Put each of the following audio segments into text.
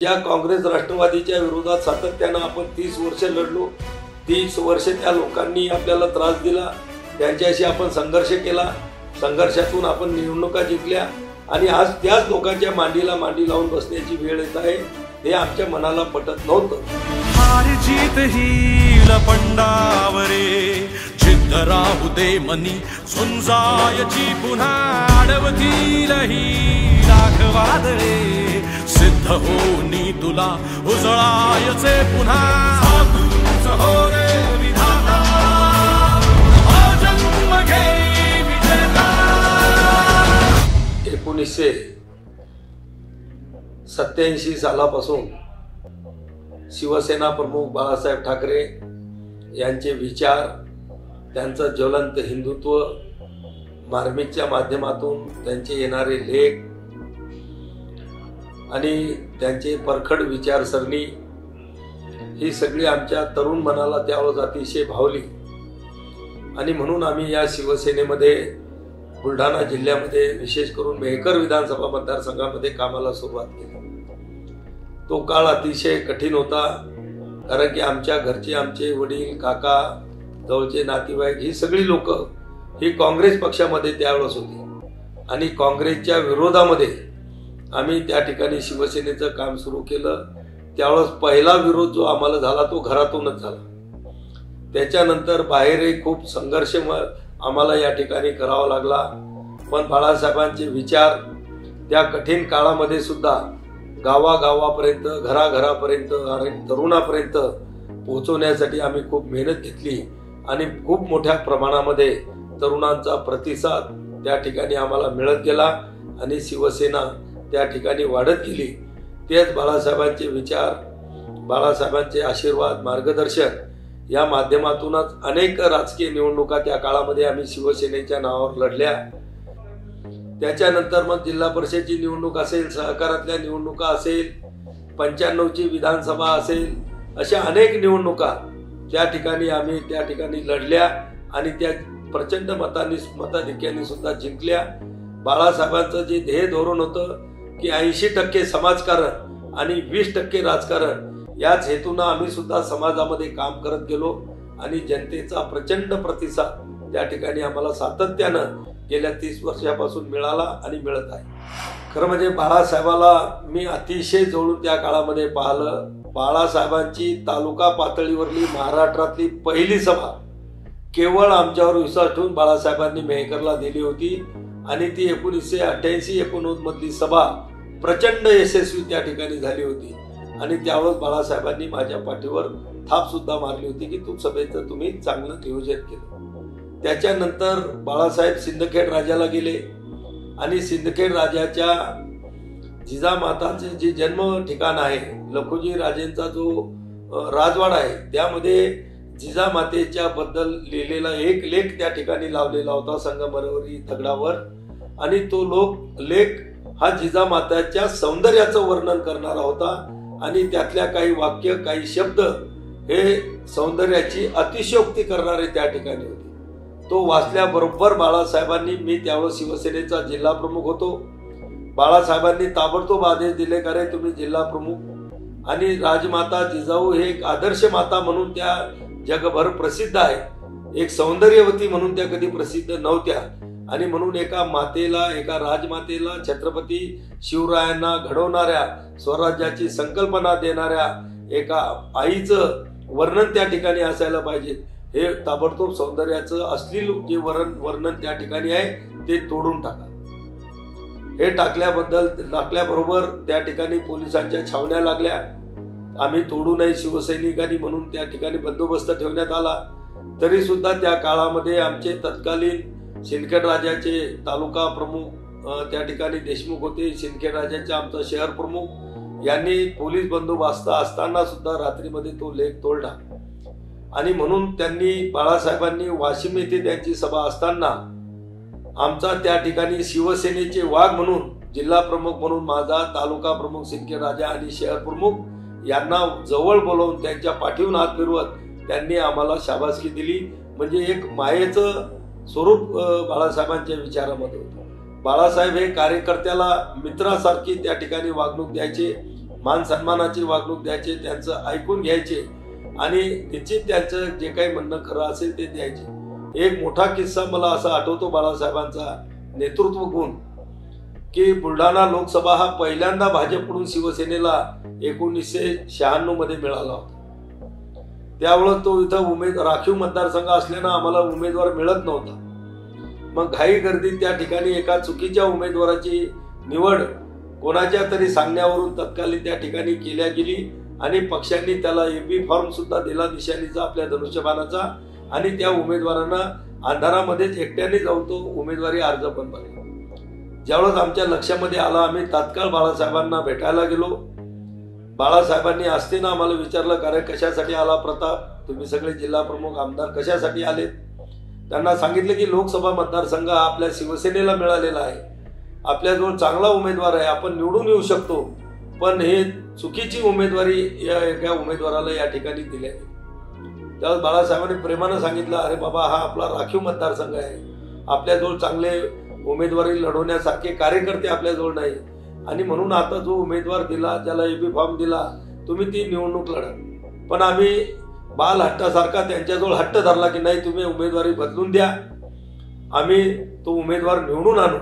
ज्या काँग्रेस राष्ट्रवादीच्या विरोधात सातत्याने आपण 30 वर्ष लढलो, 30 वर्ष त्या लोकांनी आपल्याला त्रास दिला, त्यांच्याशी आपण संघर्ष केला, संघर्षातून आपण निवडणुका जिंकल्या आणि आज त्याच लोकांच्या मांडीला मांडी लावून बसण्याची वेळ येत आहे, हे आमच्या मनाला पटत नव्हतं। हार जीत ही लपंडावरे जिद्द राहू दे मनी झुंजायची पुन्हा अडवतील ही राघवादळे सिद्ध होनी तुला उजळायचे पुन्हा साधूच हो रे विधाता जन्म घे विजेता। 1987 सालापासून शिवसेना प्रमुख बाळासाहेब ठाकरे यांचे विचार, त्यांचं ज्वलंत हिंदुत्व, मार्मिकच्या माध्यमातून त्यांचे येणारे लेख आणि त्यांचे परखड विचारसरणी ही सगळी आमच्या तरुण मनाला त्यावेळेस अतिशय भावली आणि म्हणून आम्ही या शिवसेनेमध्ये बुलढाणा जिल्ह्यामध्ये विशेष करून मेहकर विधानसभा मतदारसंघामध्ये कामाला सुरुवात केली। तो काळ अतिशय कठीण होता, कारण की आमच्या घरचे, आमचे वडील, काका, जवळचे नातेवाईक ही सगळी लोक ही काँग्रेस पक्षामध्ये त्यावेळेस होती आणि काँग्रेसच्या विरोधामध्ये आम्ही त्या ठिकाणी शिवसेनेचं काम सुरू केलं। त्यावेळेस पहिला विरोध जो आम्हाला झाला तो घरातूनच झाला। त्याच्यानंतर बाहेरही खूप संघर्ष आम्हाला या ठिकाणी करावा लागला, पण बाळासाहेबांचे विचार त्या कठीण काळामध्ये सुद्धा गावागावापर्यंत, घराघरापर्यंत आणि तरुणापर्यंत पोहोचवण्यासाठी आम्ही खूप मेहनत घेतली आणि खूप मोठ्या प्रमाणामध्ये तरुणांचा प्रतिसाद त्या ठिकाणी आम्हाला मिळत गेला आणि शिवसेना त्या ठिकाणी वाढत गेली। तेच बाळासाहेबांचे विचार, बाळासाहेबांचे आशीर्वाद, मार्गदर्शन या माध्यमातूनच अनेक राजकीय निवडणुका त्या काळामध्ये आम्ही शिवसेनेच्या नावावर लढल्या। त्याच्यानंतर मग जिल्हा परिषदेची निवडणूक असेल, सहकारातल्या निवडणुका असेल, 95ची विधानसभा असेल, अशा अनेक निवडणुका त्या ठिकाणी आम्ही त्या ठिकाणी लढल्या आणि त्या प्रचंड मताधिक्याने सुद्धा जिंकल्या। बाळासाहेबांचं जे ध्येय धोरण होतं की 80% समाजकारण आणि 20% राजकारण, याच हेतून आम्ही सुद्धा समाजामध्ये काम करत गेलो आणि जनतेचा प्रचंड प्रतिसाद त्या ठिकाणी आम्हाला सातत्यानं गेल्या 30 वर्षापासून मिळाला आणि मिळत आहे। खरं म्हणजे बाळासाहेबाला मी अतिशय जवळून त्या काळामध्ये पाहिलं। बाळासाहेबांची तालुका पातळीवरली महाराष्ट्रातली पहिली सभा केवळ आमच्यावर विश्वास ठेवून बाळासाहेबांनी मेहकरला दिली होती आणि ती 1988-19 मधली सभा प्रचंड यशस्वी त्या ठिकाणी झाली होती आणि त्यावेळेस बाळासाहेबांनी माझ्या पाठीवर थाप सुद्धा मारली होती की तू सभेचं तुम्ही चांगलं नियोजन केलं। त्याच्यानंतर बाळासाहेब सिंदखेड राजाला गेले आणि सिंदखेड राजाच्या जिजामाताचे जे जन्म ठिकाण आहे, लखुजी राजेंचा जो राजवाडा आहे, त्यामध्ये जिजामातेच्या बद्दल लिहिलेला एक लेख त्या ठिकाणी लावलेला होता संगमरवरी दगडावर आणि तो लेख हा जिजामाताच्या सौंदर्याचं वर्णन करणारा होता आणि त्यातल्या काही वाक्य, काही शब्द हे सौंदर्याची अतिशयोक्ती करणारे त्या ठिकाणी होते। तो वाचल्याबरोबर बाळासाहेबांनी, मी त्यावेळेस शिवसेनेचा जिल्हा प्रमुख होतो, बाळासाहेबांनी ताबडतोब आदेश दिले का रे तुम्ही जिल्हा प्रमुख आणि राजमाता जिजाऊ हे एक आदर्श माता म्हणून त्या जगभर प्रसिद्ध आहे, एक सौंदर्यवती म्हणून त्या कधी प्रसिद्ध नव्हत्या आणि म्हणून एका मातेला, एका राजमातेला, छत्रपती शिवरायांना घडवणाऱ्या, स्वराज्याची संकल्पना देणाऱ्या एका आईचं वर्णन त्या ठिकाणी असायला पाहिजे। हे ताबडतोब सौंदर्याचं अश्लील जे वर्णन त्या ठिकाणी आहे ते तोडून टाका। हे टाकल्याबरोबर त्या ठिकाणी पोलिसांच्या छावण्या लागल्या। आम्ही तोडू नये शिवसैनिकांनी म्हणून त्या ठिकाणी बंदोबस्त ठेवण्यात आला। तरी सुद्धा त्या काळामध्ये आमचे तत्कालीन सिंदखेड राजाचे तालुका प्रमुख त्या ठिकाणी देशमुख होते, सिंदखेड राजाचे आमचा शहर प्रमुख यांनी पोलीस बंदोबस्त असताना सुद्धा रात्रीमध्ये तो लेख तोडला आणि म्हणून त्यांनी, बाळासाहेबांनी वाशिम येथे त्यांची सभा असताना आमचा त्या ठिकाणी शिवसेनेचे वाघ म्हणून, जिल्हा प्रमुख म्हणून माझा, तालुका प्रमुख सिंदखेड राजा आणि शहर प्रमुख यांना जवळ बोलवून त्यांच्या पाठीवून हात फिरवत त्यांनी आम्हाला शाबासकी दिली। म्हणजे एक मायेचं स्वरूप बाळासाहेबांच्या विचारामध्ये होतं। बाळासाहेब हे कार्यकर्त्याला मित्रासारखी त्या ठिकाणी वागणूक द्यायचे, मान सन्मानाची वागणूक द्यायचे, त्यांचं ऐकून घ्यायचे आणि निश्चित त्यांचं जे काही म्हणणं खरं असेल ते द्यायचे. एक मोठा किस्सा मला असा आठवतो बाळासाहेबांचा नेतृत्व गुण, की बुलढाणा लोकसभा हा पहिल्यांदा भाजपकडून शिवसेनेला 1996 मध्ये मिळाला होता. त्यावेळेस तो इथं राखीव मतदारसंघ असल्यानं आम्हाला उमेदवार मिळत नव्हता. मग घाई गर्दीत त्या ठिकाणी एका चुकीच्या उमेदवाराची निवड कोणाच्या तरी सांगण्यावरून तत्कालीन त्या ठिकाणी केल्या गेली आणि पक्षांनी त्याला एपी फॉर्म सुद्धा दिला निशाणीचा आपल्या धनुष्यबाणाचा आणि त्या उमेदवारांना अंधारामध्येच एकट्याने जाऊन तो उमेदवारी अर्ज पण भरला. ज्यावेळेस आमच्या लक्षामध्ये आला, आम्ही तात्काळ बाळासाहेबांना भेटायला गेलो. बाळासाहेबांनी असतेनं आम्हाला विचारलं, कारण कशासाठी आला प्रताप, तुम्ही सगळे जिल्हा प्रमुख आमदार कशासाठी आलेत? त्यांना सांगितलं की लोकसभा मतदारसंघ आपल्या शिवसेनेला मिळालेला आहे, आपल्याजवळ चांगला उमेदवार आहे, आपण निवडून येऊ शकतो, पण हे चुकीची उमेदवारी या एका उमेदवाराला या ठिकाणी दिली आहे. त्यावेळेस बाळासाहेबांनी प्रेमानं सांगितलं, अरे बाबा, हा आपला राखीव मतदारसंघ आहे, आपल्याजवळ चांगले उमेदवारी लढवण्यासारखे कार्यकर्ते आपल्याजवळ नाही आणि म्हणून आता जो उमेदवार दिला, ज्याला एबी फॉर्म दिला, तुम्ही ती निवडणूक लढा. पण आम्ही बाल हट्टासारखा त्यांच्याजवळ हट्ट धरला की नाही, तुम्ही उमेदवारी बदलून द्या, आम्ही तो उमेदवार निवडून आणू.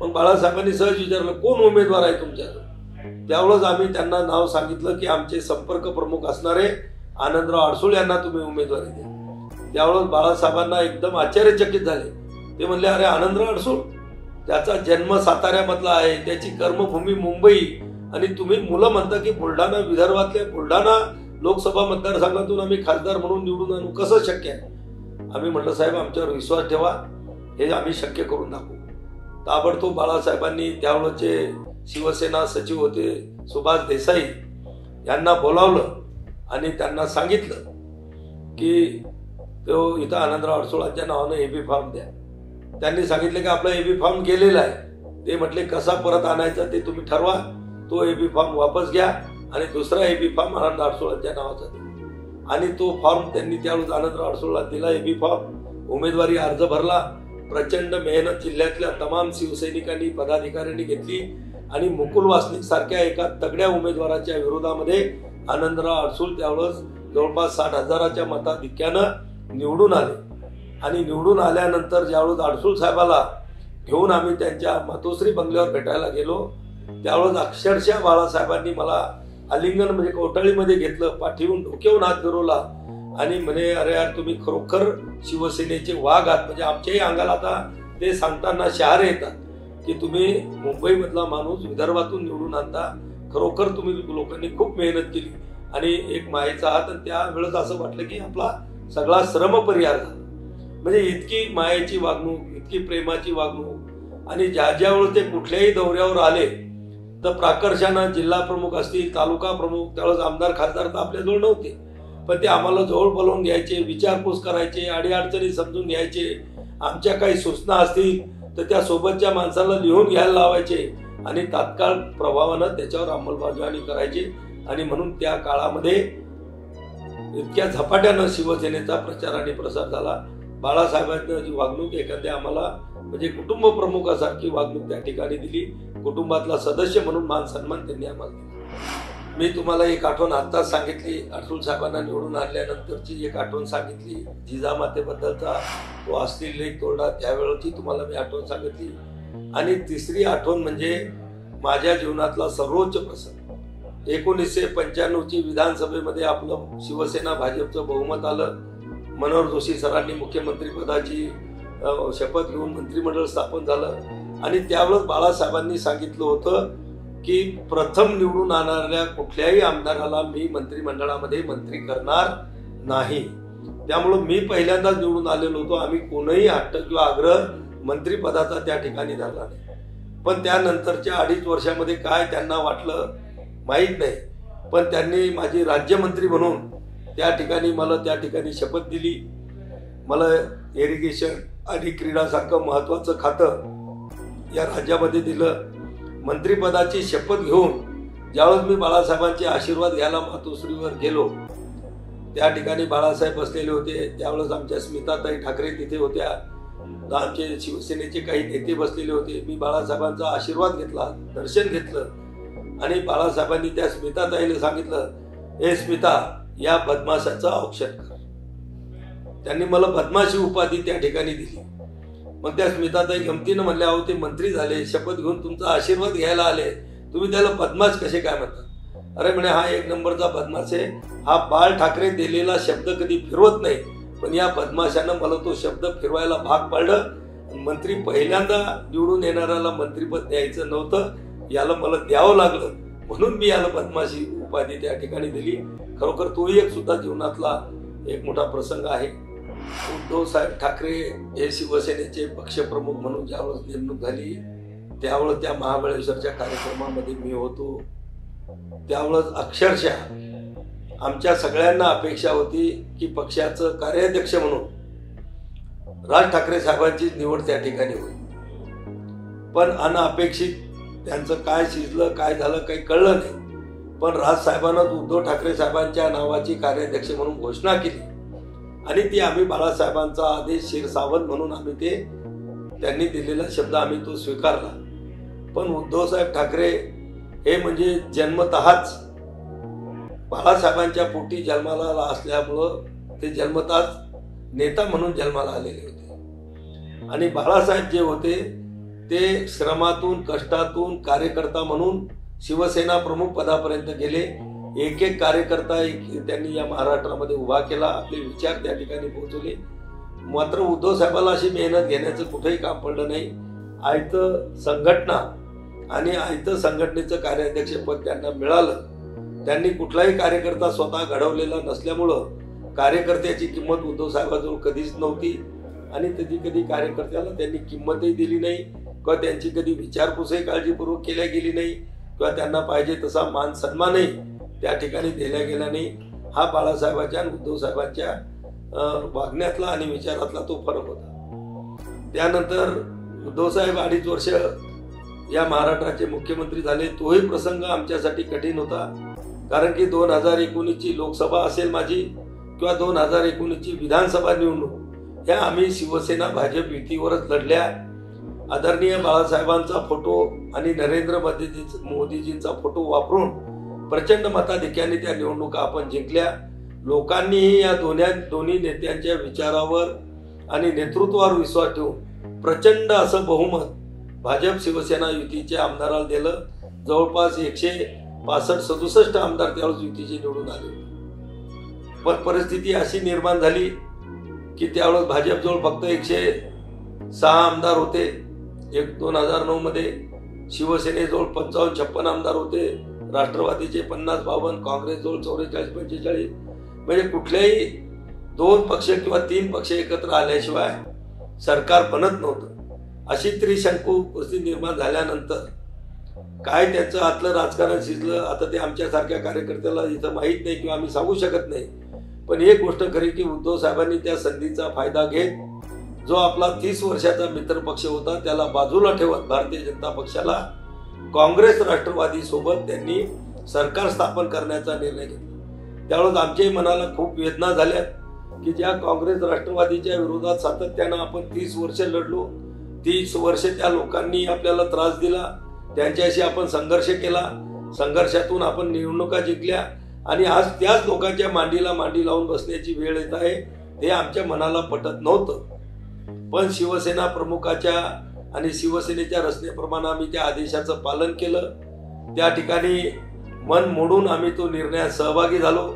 मग बाळासाहेबांनी सहज विचारलं, कोण उमेदवार आहे तुमच्याजवळ? त्यावेळेस आम्ही त्यांना नाव सांगितलं की आमचे संपर्क प्रमुख असणारे आनंदराव अडसूळ यांना तुम्ही उमेदवारी द्या. त्यावेळेस बाळासाहेबांना एकदम आश्चर्यचकित झाले. ते म्हणले, अरे आनंदराव अडसूळ, त्याचा जन्म साताऱ्यामधला आहे, त्याची कर्मभूमी मुंबई, आणि तुम्ही मुलं म्हणता की बुलढाणा, विदर्भातल्या बुलढाणा लोकसभा मतदारसंघातून आम्ही खासदार म्हणून निवडून आणू, कसं शक्य आहे? आम्ही म्हटलं, साहेब आमच्यावर विश्वास ठेवा, हे आम्ही शक्य करून दाखवू. ताबडतोब बाळासाहेबांनी त्यावेळेचे शिवसेना सचिव होते सुभाष देसाई यांना बोलावलं आणि त्यांना सांगितलं की तो इथं आनंदराव अडसूळांच्या नावानं एबी फॉर्म द्या. त्यांनी सांगितलं की आपला एबी फॉर्म गेलेला आहे. ते म्हटले, कसा परत आणायचा ते तुम्ही ठरवा, तो एबी फॉर्म वापस घ्या आणि दुसरा एबी फॉर्म आनंदराव अडसूळांच्या नावाचा द्या. आणि तो फॉर्म त्यांनी त्यावेळेस आनंदराव अडसूळला दिला, एबी फॉर्म, उमेदवारी अर्ज भरला. प्रचंड मेहनत जिल्ह्यातल्या तमाम शिवसैनिकांनी, पदाधिकाऱ्यांनी घेतली आणि मुकुल वासनिक सारख्या एका तगड्या उमेदवाराच्या विरोधामध्ये आनंदराव अडसूळ त्यावेळेस जवळपास 60,000च्या मताधिक्यानं निवडून आले. आणि निवडून आल्यानंतर ज्यावेळेस अडसूळ साहेबाला घेऊन आम्ही त्यांच्या मातोश्री बंगल्यावर भेटायला गेलो, त्यावेळेस अक्षरशः बाळासाहेबांनी मला आलिंगन म्हणजे कोटाळीमध्ये घेतलं, पाठीवून डोक्यावरून हात फिरवला आणि म्हणे, अरे यार, तुम्ही खरोखर शिवसेनेचे वाघ आहात. म्हणजे आमच्याही अंगाला आता ते सांगताना शहारे येतात की तुम्ही मुंबईमधला माणूस विदर्भातून निवडून आणता, खरोखर तुम्ही लोकांनी खूप मेहनत केली आणि एक मायेचा हात. त्यावेळेस असं वाटलं की आपला सगळा श्रम परिहार झाला. म्हणजे इतकी मायेची वागणूक, इतकी प्रेमाची वागणूक. आणि ज्या वेळेस ते कुठल्याही दौऱ्यावर आले तर प्राकर्षानं जिल्हा प्रमुख असतील, तालुका प्रमुख, त्यावेळेस आमदार खासदार तर आपल्याजवळ नव्हते, पण ते आम्हाला जवळ बोलवून घ्यायचे, विचारपूस करायचे, अडीअडचणी समजून घ्यायचे. आमच्या काही सूचना असतील तर त्या सोबतच्या माणसाला लिहून घ्यायला लावायचे आणि तात्काळ प्रभावानं त्याच्यावर अंमलबजावणी करायची. आणि म्हणून त्या काळामध्ये इतक्या झपाट्यानं शिवसेनेचा प्रचार आणि प्रसार झाला. बाळासाहेबांनी जी वागणूक एखाद्या आम्हाला म्हणजे कुटुंब प्रमुखासारखी वागणूक त्या ठिकाणी दिली, कुटुंबातला सदस्य म्हणून मान सन्मान त्यांनी आम्हाला दिला. मी तुम्हाला एक आठवण आत्ताच सांगितली, अडसूळ साहेबांना निवडून आणल्यानंतरची एक आठवण सांगितली, जिजामातेबद्दलचा तो अश्लील तोडा, त्यावेळेची तुम्हाला मी आठवण सांगितली. आणि तिसरी आठवण म्हणजे माझ्या जीवनातला सर्वोच्च प्रसंग, 1995ची विधानसभेमध्ये आपलं शिवसेना भाजपचं बहुमत आलं. मनोहर जोशी सरांनी मुख्यमंत्रीपदाची शपथ घेऊन मंत्रिमंडळ स्थापन झालं. आणि त्यावेळेस बाळासाहेबांनी सांगितलं होतं की प्रथम निवडून आणणाऱ्या कुठल्याही आमदाराला मी मंत्रिमंडळामध्ये मंत्री करणार नाही. त्यामुळं मी पहिल्यांदाच निवडून आलेलो होतो. आम्ही कोणीही हट्ट किंवा आग्रह मंत्रिपदाचा त्या ठिकाणी धरला नाही. पण त्यानंतरच्या 2.5 वर्षामध्ये काय त्यांना वाटलं माहीत नाही, पण त्यांनी माझी राज्यमंत्री म्हणून त्या ठिकाणी मला त्या ठिकाणी शपथ दिली. मला इरिगेशन आणि क्रीडासारखं महत्वाचं खातं या राज्यामध्ये दिलं. मंत्रिपदाची शपथ घेऊन ज्यावेळेस मी बाळासाहेबांचे आशीर्वाद घ्यायला मातोश्रीवर गेलो, त्या ठिकाणी बाळासाहेब बसलेले होते. त्यावेळेस आमच्या स्मिताताई ठाकरे तिथे होत्या, आमचे शिवसेनेचे काही नेते बसलेले होते. मी बाळासाहेबांचा आशीर्वाद घेतला, दर्शन घेतलं आणि बाळासाहेबांनी त्या स्मिताताईला सांगितलं, हे स्मिता, या बदमाशाचं औक्षण कर. त्यांनी मला बदमाशी उपाधी त्या ठिकाणी दिली. मग त्या स्मिताताई गमतीनं म्हणल्या, अहो ते मंत्री झाले, शपथ घेऊन तुमचा आशीर्वाद घ्यायला आले, तुम्ही त्याला बदमाश कसे काय म्हणतात? अरे म्हणे, हा एक नंबरचा बदमाश आहे. हा बाळ ठाकरे दिलेला शब्द कधी फिरवत नाही, पण या बदमाशानं मला तो शब्द फिरवायला भाग पाडलं. मंत्री पहिल्यांदा निवडून येणाऱ्याला मंत्रीपद द्यायचं नव्हतं, याला मला द्यावं लागलं, म्हणून मी याला बदमाशी उपाधी त्या ठिकाणी दिली. खरोखर तोही एक सुद्धा जीवनातला एक मोठा प्रसंग आहे. उद्धव साहेब ठाकरे हे शिवसेनेचे पक्षप्रमुख म्हणून ज्यावेळेस नेमणूक झाली, त्यावेळेस त्या महाबळेश्वरच्या कार्यक्रमामध्ये मी होतो. त्यावेळेस अक्षरशः आमच्या सगळ्यांना अपेक्षा होती की पक्षाचं कार्याध्यक्ष म्हणून राज ठाकरे साहेबांची निवड त्या ठिकाणी होईल. पण अनअपेक्षित त्यांचं काय शिजलं, काय झालं, काही कळलं नाही. पण राज साहेबांनाच उद्धव ठाकरे साहेबांच्या नावाची कार्याध्यक्ष म्हणून घोषणा केली आणि ती आम्ही बाळासाहेबांचा आदेश शिरसावत म्हणून आम्ही ते त्यांनी दिलेला शब्द आम्ही तो स्वीकारला. पण उद्धव साहेब ठाकरे हे म्हणजे जन्मतःच बाळासाहेबांच्या पोटी जन्माला असल्यामुळं ते जन्मतःच नेता म्हणून जन्माला आलेले होते. आणि बाळासाहेब जे होते ते श्रमातून, कष्टातून कार्यकर्ता म्हणून शिवसेना प्रमुख पदापर्यंत गेले. एक एक कार्यकर्ता त्यांनी या महाराष्ट्रामध्ये उभा केला, आपले विचार त्या ठिकाणी पोहोचवले. मात्र उद्धव साहेबांना अशी मेहनत घेण्याचं कुठेही काम पडलं नाही. आयतं संघटना आणि आयतं संघटनेचं कार्याध्यक्षपद त्यांना मिळालं. त्यांनी कुठलाही कार्यकर्ता स्वतः घडवलेला नसल्यामुळं कार्यकर्त्याची किंमत उद्धव साहेबांजवळ कधीच नव्हती आणि कधी कार्यकर्त्याला त्यांनी किंमतही दिली नाही किंवा त्यांची कधी विचारपूसही काळजीपूर्वक केल्या गेली नाही किंवा त्यांना पाहिजे तसा मान सन्मानही त्या ठिकाणी दिला गेला नाही. हा बाळासाहेबांच्या आणि उद्धव साहेबांच्या वागण्यातला आणि विचारातला तो फरक होता. त्यानंतर उद्धव साहेब 2.5 वर्ष या महाराष्ट्राचे मुख्यमंत्री झाले. तोही प्रसंग आमच्यासाठी कठीण होता, कारण की 2019ची लोकसभा असेल माझी किंवा 2019ची विधानसभा निवडणूक ह्या आम्ही शिवसेना भाजप युतीवरच लढल्या. आदरणीय बाळासाहेबांचा फोटो आणि नरेंद्र मोदीजींचा फोटो वापरून प्रचंड मताधिक्याने त्या निवडणुका आपण जिंकल्या. लोकांनीही या दोन्ही नेत्यांच्या विचारावर आणि नेतृत्वावर विश्वास ठेवून प्रचंड असं बहुमत भाजप शिवसेना युतीच्या आमदाराला दिलं. जवळपास 165-67 आमदार त्यावेळेस युतीचे निवडून आले होते. पण परिस्थिती अशी निर्माण झाली की त्यावेळेस भाजपजवळ फक्त 106 आमदार होते 2009 मध्ये. शिवसेनेजवळ 55-56 आमदार होते, राष्ट्रवादीचे 50-52, काँग्रेसजवळ 44-45. म्हणजे कुठल्याही 2 पक्ष किंवा 3 पक्ष एकत्र आल्याशिवाय सरकार बनत नव्हतं. अशी त्रिशंकू परिस्थिती निर्माण झाल्यानंतर काय त्यांचं आतलं राजकारण शिजलं आता ते आमच्यासारख्या कार्यकर्त्याला इथं माहीत नाही किंवा आम्ही सांगू शकत नाही. पण एक गोष्ट खरी की उद्धव साहेबांनी त्या संधीचा फायदा घेत जो आपला 30 वर्षाचा मित्रपक्ष होता त्याला बाजूला ठेवत भारतीय जनता पक्षाला काँग्रेस राष्ट्रवादी सोबत त्यांनी सरकार स्थापन करण्याचा निर्णय घेतला. त्यावेळेस आमच्याही मनाला खूप वेदना झाल्या की ज्या काँग्रेस राष्ट्रवादीच्या विरोधात सातत्यानं आपण 30 वर्ष लढलो, 30 वर्ष त्या लोकांनी आपल्याला त्रास दिला, त्यांच्याशी आपण संघर्ष केला, संघर्षातून आपण निवडणुका जिंकल्या आणि आज त्याच लोकांच्या मांडीला मांडी लावून बसण्याची वेळ येत आहे हे आमच्या मनाला पटत नव्हतं. पण शिवसेना प्रमुखाच्या आणि शिवसेनेच्या रचनेप्रमाणे आम्ही त्या आदेशाचं पालन केलं. त्या ठिकाणी मन मोडून आम्ही तो निर्णयात सहभागी झालो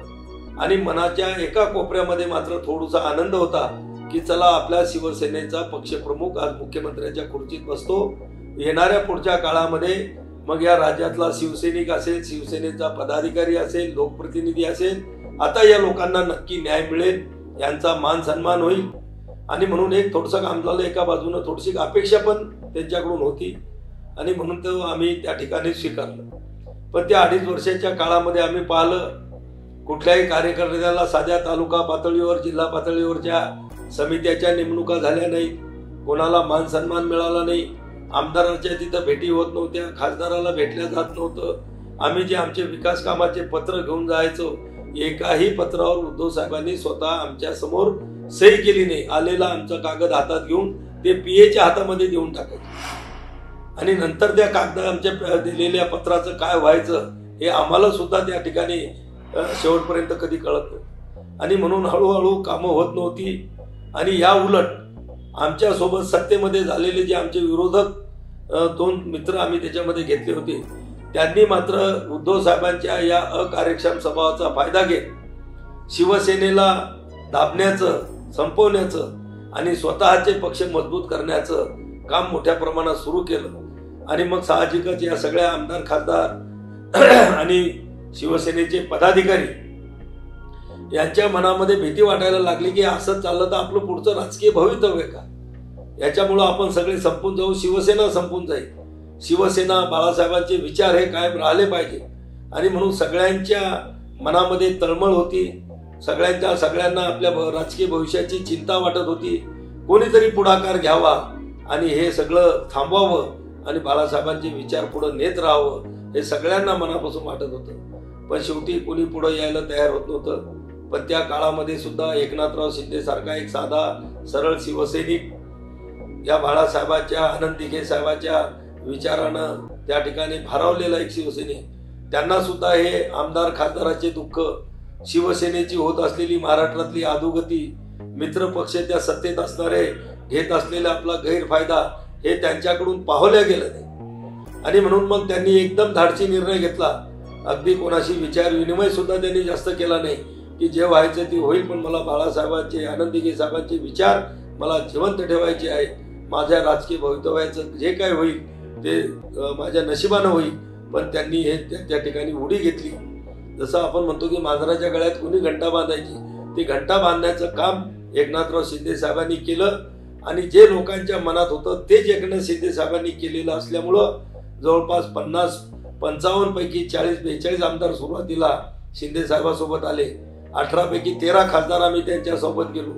आणि मनाच्या एका कोपऱ्यामध्ये मात्र थोडासा आनंद होता की चला आपल्या शिवसेनेचा पक्षप्रमुख आज मुख्यमंत्र्यांच्या खुर्चीत बसतो. येणाऱ्या पुढच्या काळामध्ये मग या राज्यातला शिवसैनिक असेल, शिवसेनेचा पदाधिकारी असेल, लोकप्रतिनिधी असेल, आता या लोकांना नक्की न्याय मिळेल, यांचा मान सन्मान होईल. आणि म्हणून एक थोडंसं काम झालं, एका बाजूनं थोडीशी अपेक्षा पण त्यांच्याकडून होती आणि म्हणून तो आम्ही त्या ठिकाणी स्वीकारलं. पण त्या 2.5 वर्षाच्या काळामध्ये आम्ही पाहिलं कुठल्याही कार्यकर्त्याला साध्या तालुका पातळीवर, जिल्हा पातळीवरच्या समित्याच्या नेमणुका झाल्या नाहीत, कोणाला मान सन्मान मिळाला नाही, आमदारांच्या तिथं भेटी होत नव्हत्या, खासदाराला भेटल्या जात नव्हतं. आम्ही जे आमचे विकास कामाचे पत्र घेऊन जायचो एकाही पत्रावर उद्धव साहेबांनी स्वतः आमच्या समोर सही केली नाही. आलेला आमचा कागद हातात घेऊन ते पीएच्या हातामध्ये देऊन टाकायचे. आणि नंतर त्या आमच्या दिलेल्या पत्राचं काय व्हायचं हे आम्हाला सुद्धा त्या ठिकाणी शेवटपर्यंत कधी कळत नव्हतं. आणि म्हणून हळूहळू कामं होत नव्हती. आणि या उलट आमच्यासोबत सत्तेमध्ये झालेले जे आमचे विरोधक 2 मित्र आम्ही त्याच्यामध्ये घेतले होते, त्यांनी मात्र उद्धव साहेबांच्या या अकार्यक्षम स्वभावाचा फायदा घेत शिवसेनेला दाबण्याचं, संपवण्याचं आणि स्वतःचे पक्ष मजबूत करण्याचं काम मोठ्या प्रमाणात सुरू केलं. आणि मग साहजिकच या सगळ्या आमदार, खासदार आणि शिवसेनेचे पदाधिकारी यांच्या मनामध्ये भीती वाटायला लागली की असं चाललं तर आपलं पुढचं राजकीय भवितव्य का, याच्यामुळं आपण सगळे संपून जाऊ, शिवसेना संपून जाईल, शिवसेना बाळासाहेबांचे विचार हे कायम राहिले पाहिजे. आणि म्हणून सगळ्यांच्या मनामध्ये तळमळ होती, सगळ्यांना आपल्या राजकीय भविष्याची चिंता वाटत होती. कोणीतरी पुढाकार घ्यावा आणि हे सगळं थांबवावं आणि बाळासाहेबांचे विचार पुढे नेत राहावं हे सगळ्यांना मनापासून वाटत होतं. पण शेवटी कोणी पुढे यायला तयार होत नव्हतं. पण त्या काळामध्ये सुद्धा एकनाथराव शिंदे सारखा एक साधा सरळ शिवसैनिक या बाळासाहेबांच्या, आनंद दिघे साहेबांच्या विचारानं त्या ठिकाणी भारावलेला एक शिवसैनिक, त्यांना सुद्धा हे आमदार खासदाराचे दुःख, शिवसेनेची होत असलेली महाराष्ट्रातली अधोगती, मित्र पक्ष त्या सत्तेत असणारे घेत असलेला आपला गैरफायदा हे त्यांच्याकडून पाहल्या गेलं नाही. आणि म्हणून मग त्यांनी एकदम धाडसी निर्णय घेतला. अगदी कोणाशी विचार विनिमय सुद्धा त्यांनी जास्त केला नाही की जे व्हायचं ते होईल, पण मला बाळासाहेबांचे, आनंद दिघे साहेबांचे विचार मला जिवंत ठेवायचे आहे. माझ्या राजकीय भवितव्याचं जे काय होईल ते माझ्या नशिबानं होईल. पण त्यांनी हे त्या ठिकाणी उडी घेतली. जसं आपण म्हणतो की मांजराच्या गळ्यात कोणी घंटा बांधायची, ती घंटा बांधण्याचं काम एकनाथराव शिंदे साहेबांनी केलं. आणि जे लोकांच्या मनात होतं तेच एकनाथ शिंदे साहेबांनी केलेलं असल्यामुळं जवळपास 50-55 पैकी 40-42 आमदार सुरुवातीला शिंदे साहेबांसोबत आले. 18 पैकी 13 खासदार आम्ही त्यांच्या सोबत गेलो.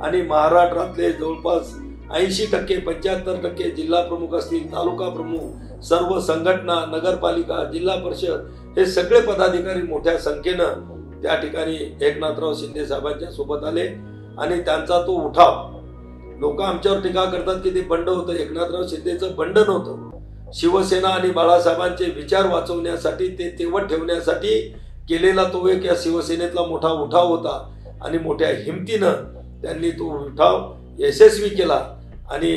आणि महाराष्ट्रातले जवळपास 80%, 75% जिल्हा प्रमुख असतील, तालुका प्रमुख, सर्व संघटना, नगरपालिका, जिल्हा परिषद हे सगळे पदाधिकारी मोठ्या संख्येनं त्या ठिकाणी एकनाथराव शिंदे साहेबांच्या सोबत आले. आणि त्यांचा तो उठाव, लोक आमच्यावर टीका करतात की ते बंड होतं, एकनाथराव शिंदेचं बंड नव्हतं. शिवसेना आणि बाळासाहेबांचे विचार वाचवण्यासाठी, ते तेवढ ठेवण्यासाठी केलेला तो एक या शिवसेनेतला मोठा उठाव होता. आणि मोठ्या हिमतीनं त्यांनी तो उठाव यशस्वी केला. आणि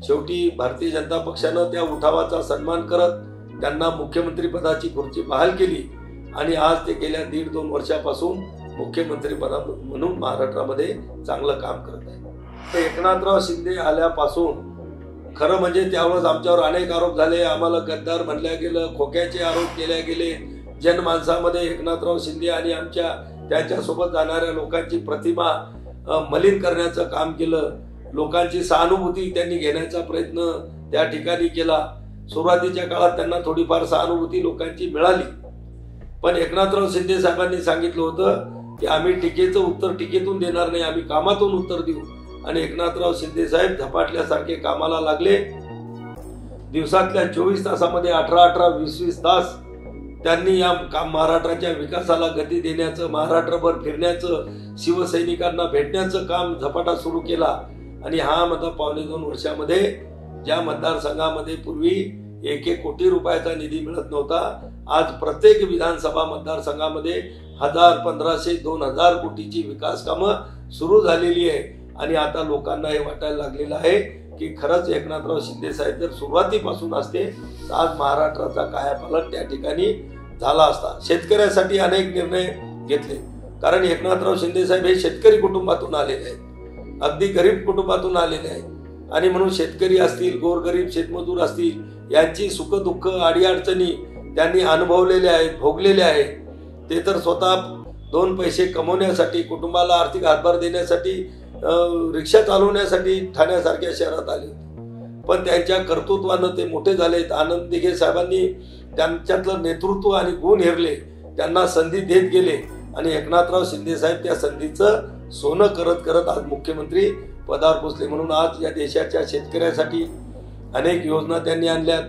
शेवटी भारतीय जनता पक्षानं त्या उठावाचा सन्मान करत त्यांना मुख्यमंत्री पदाची खुर्ची बहाल केली. आणि आज ते गेल्या 1.5-2 वर्षापासून मुख्यमंत्री म्हणून महाराष्ट्रामध्ये चांगलं काम करत आहे. एकनाथराव शिंदे आल्यापासून खरं म्हणजे त्यावेळेस आमच्यावर अनेक आरोप झाले, आम्हाला गद्दार म्हणल्या गेलं, खोक्याचे आरोप केले गेले. जनमानसामध्ये एकनाथराव शिंदे आणि त्यांच्यासोबत जाणाऱ्या लोकांची प्रतिमा मलिन करण्याचं काम केलं. लोकांची सहानुभूती त्यांनी घेण्याचा प्रयत्न त्या ठिकाणी केला. सुरुवातीच्या काळात त्यांना थोडीफार सहानुभूती लोकांची मिळाली. पण एकनाथराव शिंदे साहेबांनी सांगितलं होतं की आम्ही टीकेचं उत्तर टीकेतून देणार नाही, आम्ही कामातून उत्तर देऊ. आणि एकनाथराव शिंदे साहेब झपाटल्यासारखे कामाला लागले. दिवसातल्या 24 तासामध्ये 18-20 तास त्यांनी या महाराष्ट्राच्या विकासाला गती देण्याचं, महाराष्ट्रभर फिरण्याचं, शिवसैनिकांना भेटण्याचं काम झपाटा सुरू केला. आणि हा 1.25 वर्षामध्ये ज्या मतदारसंघामध्ये पूर्वी 1 कोटी रुपयाचा निधी मिळत नव्हता, आज प्रत्येक विधानसभा मतदारसंघामध्ये 1000, 1500, 2000 कोटीची विकास कामं सुरू झालेली आहे. आणि आता लोकांना हे वाटायला लागलेलं आहे की खरंच एकनाथराव शिंदे साहेब जर सुरुवातीपासून असते तर आज महाराष्ट्राचा कायापालट त्या ठिकाणी झाला असता. शेतकऱ्यासाठी अनेक निर्णय घेतले, कारण एकनाथराव शिंदे साहेब हे शेतकरी कुटुंबातून आलेले आहेत, अगदी गरीब कुटुंबातून आलेले आहेत. आणि म्हणून शेतकरी असतील, गोरगरीब शेतमजूर असतील, यांची सुखदुःख, अडीअडचणी त्यांनी अनुभवलेल्या आहेत, भोगलेल्या आहेत. ते तर स्वतः 2 पैसे कमवण्यासाठी, कुटुंबाला आर्थिक हातभार देण्यासाठी, रिक्षा चालवण्यासाठी ठाण्यासारख्या शहरात आले. पण त्यांच्या कर्तृत्वानं ते मोठे झालेत. आनंद दिघे साहेबांनी त्यांच्यातलं नेतृत्व आणि गुण हेरले, त्यांना संधी देत गेले. आणि एकनाथराव शिंदे साहेब त्या संधीचं सोनं करत करत आज मुख्यमंत्री पदावर पोचले. म्हणून आज या देशाच्या शेतकऱ्यासाठी अनेक योजना त्यांनी आणल्या.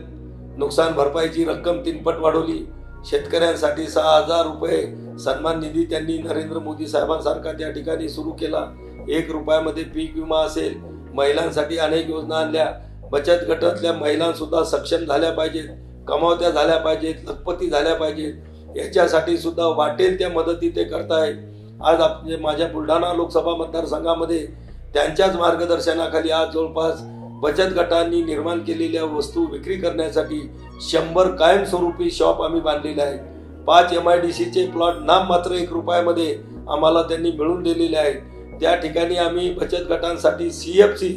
नुकसान भरपाईची रक्कम 3 पट वाढवली. शेतकऱ्यांसाठी 6000 रुपये सन्मान निधी त्यांनी नरेंद्र मोदी साहेबांसारखा त्या ठिकाणी सुरू केला. 1 रुपयामध्ये पीक विमा असेल. महिलांसाठी अनेक योजना आणल्या. बचत गटातल्या महिला सुद्धा सक्षम झाल्या पाहिजेत, कमावत्या झाल्या पाहिजेत, लखपती झाल्या पाहिजेत, याच्यासाठी सुद्धा वाटेल त्या मदती ते करतायत. आज माझ्या बुलढाणा लोकसभा मतदारसंघामध्ये त्यांच्याच मार्गदर्शनाखाली आज जवळपास बचत गटांनी निर्माण केलेल्या वस्तू विक्री करण्यासाठी 100 कायमस्वरूपी शॉप आम्ही बांधलेले आहेत. 5 MIDCचे प्लॉट नाममात्र 1 रुपयामध्ये आम्हाला त्यांनी मिळवून दिलेले आहेत. त्या ठिकाणी आम्ही बचत गटांसाठी CFC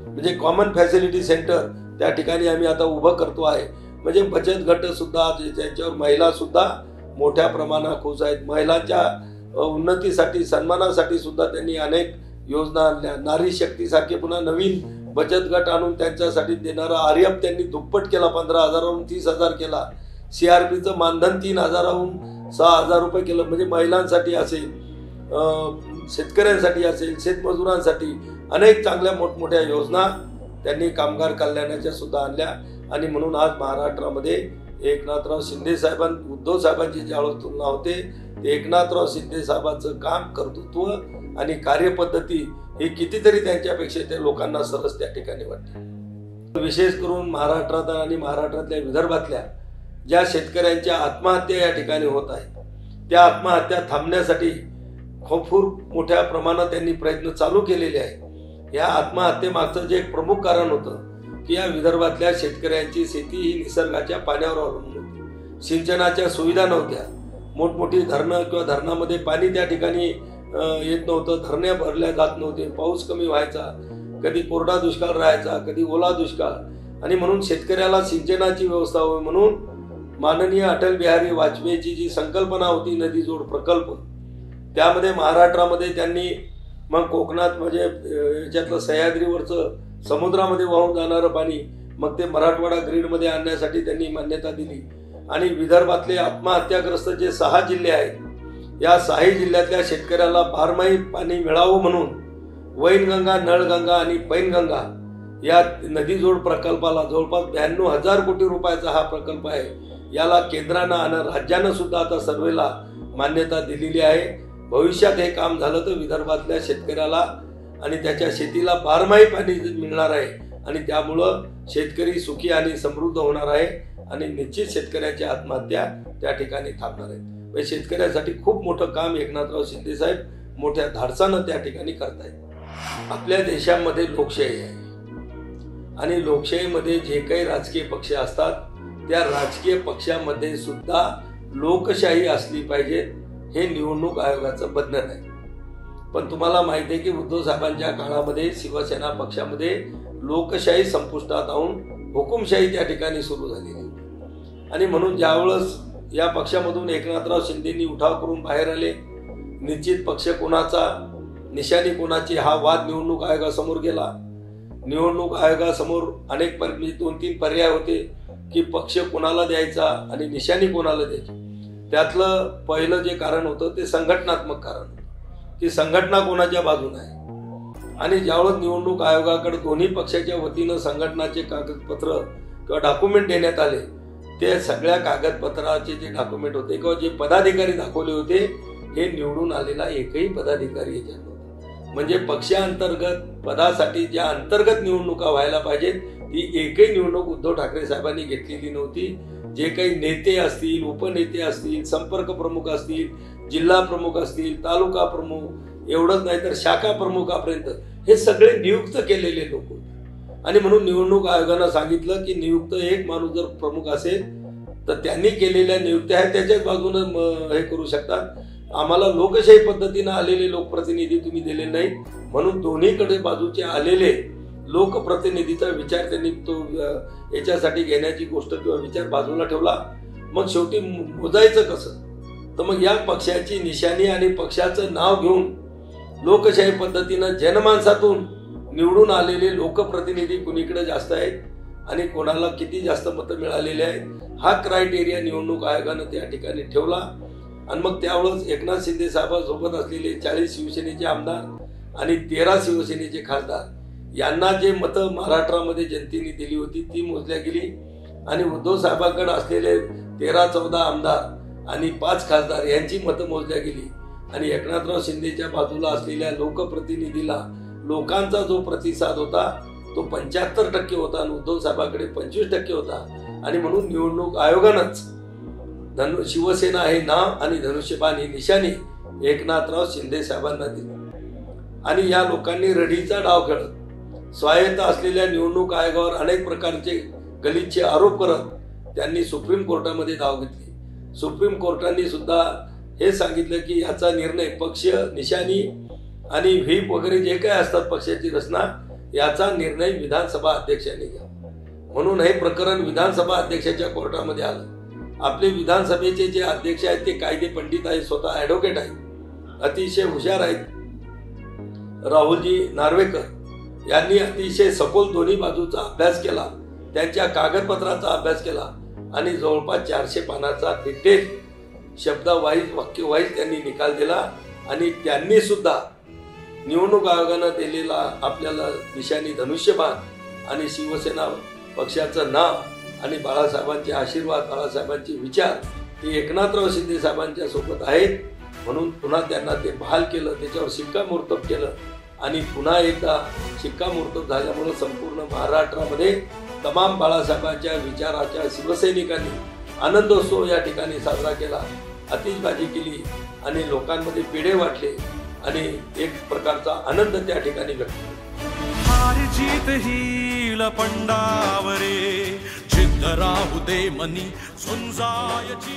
म्हणजे कॉमन फॅसिलिटी सेंटर त्या ठिकाणी आम्ही आता उभं करतो आहे. म्हणजे बचत गट सुद्धा ज्यांच्यावर महिला सुद्धा मोठ्या प्रमाणात खुश आहेत. महिलांच्या उन्नतीसाठी सन्मानासाठी सुद्धा त्यांनी अनेक योजना आणल्या. नारी शक्तीसारखे पुन्हा नवीन बचत गट आणून त्यांच्यासाठी देणारा आर्यप त्यांनी दुप्पट केला, 15,000वरून 30,000 केला. CRPचं मानधन 3,000वरून 6,000 रुपये केलं. म्हणजे महिलांसाठी असेल, शेतकऱ्यांसाठी असेल, शेतमजुरांसाठी अनेक चांगल्या मोठमोठ्या योजना त्यांनी कामगार कल्याणाच्या सुद्धा आणल्या. आणि म्हणून आज महाराष्ट्रामध्ये एकनाथराव शिंदे साहेबांनी उद्धव साहेबांची ज्यावेळेस तुलना होते ते एकनाथराव शिंदे साहेबांचं काम, कर्तृत्व आणि कार्यपद्धती हे कितीतरी त्यांच्यापेक्षा त्या लोकांना सरस त्या ठिकाणी वाटते. विशेष करून महाराष्ट्रात आणि महाराष्ट्रातल्या विदर्भातल्या ज्या शेतकऱ्यांच्या आत्महत्या या ठिकाणी होत आहेत त्या आत्महत्या थांबण्यासाठी खूप मोठ्या प्रमाणात त्यांनी प्रयत्न चालू केलेले आहेत. या आत्महत्येमागचं जे एक प्रमुख कारण होतं की या विदर्भातल्या शेतकऱ्यांची शेती ही निसर्गाच्या पाण्यावर अवलंबून होती. सिंचनाच्या सुविधा नव्हत्या. मोठमोठी धरणं किंवा धरणामध्ये पाणी त्या ठिकाणी येत नव्हतं. धरण्या भरल्या जात नव्हते. पाऊस कमी व्हायचा, कधी कोरडा दुष्काळ राहायचा, कधी ओला दुष्काळ. आणि म्हणून शेतकऱ्याला सिंचनाची व्यवस्था व्हावी म्हणून माननीय अटल बिहारी वाजपेयीची जी संकल्पना होती नदी जोड प्रकल्प, त्यामध्ये महाराष्ट्रामध्ये त्यांनी मग कोकणात म्हणजे याच्यातलं सह्याद्रीवरचं समुद्रामध्ये वाहून जाणारं पाणी मग ते मराठवाडा ग्रीडमध्ये आणण्यासाठी त्यांनी मान्यता दिली. आणि विदर्भातले आत्महत्याग्रस्त जे 6 जिल्हे आहेत या 6 जिल्ह्यातल्या शेतकऱ्याला बारमाही पाणी मिळावं म्हणून वैनगंगा, नळगंगा आणि पैनगंगा या नदी जोड प्रकल्पाला जवळपास 92,000 कोटी रुपयाचा हा प्रकल्प आहे. याला केंद्रानं आणि राज्यानं सुद्धा आता सर्वेला मान्यता दिलेली आहे. भविष्यात हे काम झालं तर विदर्भातल्या शेतकऱ्याला आणि त्याच्या शेतीला बारमाही पाणी मिळणार आहे आणि त्यामुळं शेतकरी सुखी आणि समृद्ध होणार आहे आणि निश्चित शेतकऱ्याच्या आत्महत्या त्या ठिकाणी थांबणार आहेत. म्हणजे शेतकऱ्यासाठी खूप मोठं काम एकनाथराव शिंदे साहेब मोठ्या धाडसानं त्या ठिकाणी करतायत. आपल्या देशामध्ये लोकशाही आहे आणि लोकशाहीमध्ये जे काही राजकीय पक्ष असतात त्या राजकीय पक्षामध्ये सुद्धा लोकशाही असली पाहिजे हे निवडणूक आयोगाचं बंधन आहे. पण तुम्हाला माहिती आहे की उद्धव साहेबांच्या काळामध्ये शिवसेना पक्षामध्ये लोकशाही संपुष्टात आणून हुकुमशाही त्या ठिकाणी सुरू झालेली आणि म्हणून ज्यावेळेस या पक्षामधून एकनाथराव शिंदेंनी उठाव करून बाहेर आले, निश्चित पक्ष कोणाचा, निशाणी कोणाची हा वाद निवडणूक आयोगासमोर गेला. निवडणूक आयोगासमोर अनेक 2-3 पर्याय होते की पक्ष कोणाला द्यायचा आणि निशाणी कोणाला द्यायची. त्यातलं पहिलं जे कारण होतं ते संघटनात्मक कारण की संघटना कोणाच्या बाजूने आहे. आणि ज्यावेळेस निवडणूक आयोगाकडे दोन्ही पक्षाच्या वतीनं संघटनाचे कागदपत्र किंवा डॉक्युमेंट देण्यात आले ते सगळ्या कागदपत्राचे जे डॉक्युमेंट होते किंवा जे पदाधिकारी दाखवले होते हे निवडून आलेला एकही पदाधिकारी याच्यात नव्हता. म्हणजे पक्षांतर्गत पदासाठी ज्या अंतर्गत निवडणुका व्हायला पाहिजेत ती एकही निवडणूक उद्धव ठाकरे साहेबांनी घेतलेली नव्हती. जे काही नेते असतील, उपनेते असतील, संपर्क प्रमुख असतील, जिल्हा प्रमुख असतील, तालुका प्रमुख, एवढंच नाही तर शाखा प्रमुखापर्यंत हे सगळे नियुक्त केलेले लोक होते. आणि म्हणून निवडणूक आयोगानं सांगितलं की नियुक्त एक माणूस जर प्रमुख असेल तर त्यांनी केलेल्या नियुक्त्या आहेत त्याच्याच बाजूनं हे करू शकतात. आम्हाला लोकशाही पद्धतीनं आलेले लोकप्रतिनिधी तुम्ही दिले नाहीत म्हणून दोन्हीकडे बाजूचे आलेले लोकप्रतिनिधीचा विचार त्यांनी तो याच्यासाठी घेण्याची गोष्ट किंवा विचार बाजूला ठेवला. मग शेवटी मोजायचं कसं तर मग या पक्षाची निशाणी आणि पक्षाचं नाव घेऊन लोकशाही पद्धतीनं जनमानसातून निवडून आलेले लोकप्रतिनिधी कुणीकडे जास्त आहेत आणि कोणाला किती जास्त मतं मिळालेली आहेत हा क्रायटेरिया निवडणूक आयोगानं त्या ठिकाणी ठेवला. आणि मग त्यावेळेस एकनाथ शिंदे साहेबांसोबत असलेले 40 शिवसेनेचे आमदार आणि 13 शिवसेनेचे खासदार यांना जे मतं महाराष्ट्रामध्ये जनतेने दिली होती ती मोजल्या गेली आणि उद्धव साहेबांकडे असलेले 13-14 आमदार आणि 5 खासदार यांची मतं मोजल्या गेली आणि एकनाथराव शिंदेच्या बाजूला असलेल्या लोकप्रतिनिधीला लोकांचा जो प्रतिसाद होता तो 75% होता आणि उद्धव साहेबांकडे 25% होता. आणि म्हणून निवडणूक आयोगानंच शिवसेना हे नाव आणि धनुष्यबाण ही निशाणी एकनाथराव शिंदे साहेबांना दिली. आणि या लोकांनी रडीचा डाव खेळत स्वायत्त असलेल्या निवडणूक आयोगावर अनेक प्रकारचे गलिच्छ आरोप करत त्यांनी सुप्रीम कोर्टामध्ये धाव घेतली. सुप्रीम कोर्टाने सुद्धा हे सांगितलं की याचा निर्णय पक्ष निशाणी आणि व्हीप वगैरे जे काही असतात पक्षाची रचना याचा निर्णय विधानसभा अध्यक्षांनी घ्या. म्हणून हे प्रकरण विधानसभा अध्यक्षाच्या कोर्टामध्ये आलं. आपले विधानसभेचे जे अध्यक्ष आहेत ते कायदे पंडित आहेत, स्वतः ॲडव्होकेट आहेत, अतिशय हुशार आहेत. राहुलजी नार्वेकर यांनी अतिशय सखोल दोन्ही बाजूचा अभ्यास केला, त्यांच्या कागदपत्राचा अभ्यास केला आणि जवळपास 400 पानाचा डिटेल शब्दवाईज वाक्यवाईज त्यांनी निकाल दिला. आणि त्यांनी सुद्धा निवडणूक आयोगानं दिलेला आपल्याला निशाणी धनुष्यबाण आणि शिवसेना पक्षाचं नाव आणि बाळासाहेबांचे आशीर्वाद, बाळासाहेबांचे विचार हे एकनाथराव शिंदे साहेबांच्या सोबत आहेत. म्हणून पुन्हा त्यांना ते बहाल केलं, त्याच्यावर शिक्कामोर्तब केलं. आणि पुन्हा एकदा शिक्कामोर्तब झाल्यामुळं संपूर्ण महाराष्ट्रामध्ये तमाम बाळासाहेबांच्या विचाराच्या शिवसैनिकांनी आनंदोत्सव या ठिकाणी साजरा केला, आतिषबाजी केली आणि लोकांमध्ये पेढे वाटले आणि एक प्रकारचा आनंद त्या ठिकाणी व्यक्त केला. हार जीत ही लपंडावरे जिद्द राहू दे मनी झुंजायची